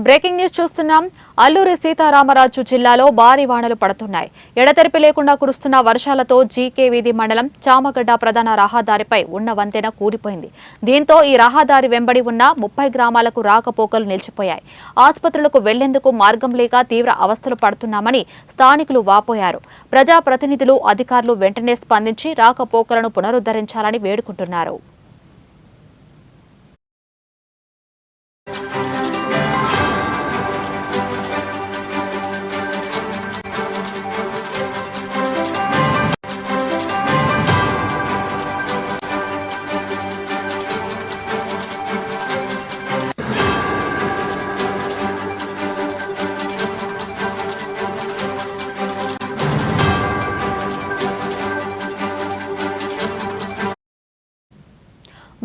Breaking news చూస్తున్నాం. అల్లూరి సీతారామరాజు జిల్లాలో భారీ వానలు పడుతున్నాయి. ఎడతెరిపి లేకుండా కురుస్తున్న వర్షాలతో జీకే వీధి మండలం చామగడ్డ ప్రధాన రహదారిపై ఉన్న వంతెన కూలిపోయింది. దీంతో ఈ రహదారి వెంబడి ఉన్న 30 గ్రామాలకు రాకపోకలు నిలిచిపోయాయి. ఆసుపత్రులకు వెళ్లేందుకు మార్గం లేక తీవ్ర అవస్థలు పడుతున్నామని స్థానికులు వాపోయారు. ప్రజాప్రతినిధులు, అధికారులు వెంటనే స్పందించి రాకపోకలను పునరుద్ధరించాలని వేడుకుంటున్నారు.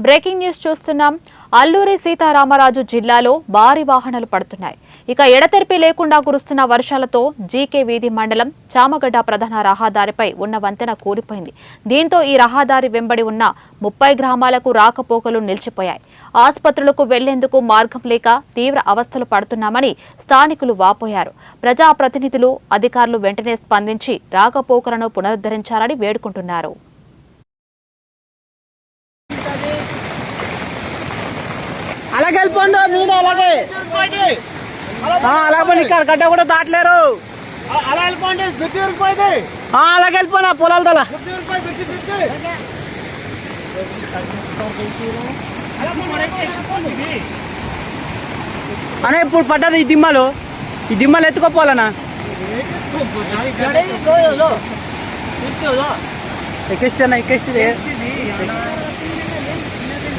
బ్రేకింగ్ న్యూస్ చూస్తున్నాం. అల్లూరి సీతారామరాజు జిల్లాలో భారీ వాహనాలు పడుతున్నాయి. ఇక ఎడతెరిపి లేకుండా కురుస్తున్న వర్షాలతో జీకే వీధి మండలం చామగడ్డ ప్రధాన రహదారిపై ఉన్న వంతెన కూలిపోయింది. దీంతో ఈ రహదారి వెంబడి ఉన్న 30 గ్రామాలకు రాకపోకలు నిలిచిపోయాయి. ఆసుపత్రులకు వెళ్లేందుకు మార్గం లేక తీవ్ర అవస్థలు పడుతున్నామని స్థానికులు వాపోయారు. ప్రజాప్రతినిధులు, అధికారులు వెంటనే స్పందించి రాకపోకలను పునరుద్ధరించాలని వేడుకుంటున్నారు. అలాగే వెళ్ళిపోండి, మీరు అలాగే అలాగే ఇక్కడ గడ్డ కూడా దాటలేరు. అలా వెళ్ళిపోండి, బిడ్డ వెళ్ళిపోయింది. అలాగే వెళ్ళిపోయినా పొలాల దళ అనే ఇప్పుడు పడ్డది ఈ దిమ్మలు ఎత్తుకోపోవాలనా? ఎక్కిస్తేనా? ఎక్కిస్తే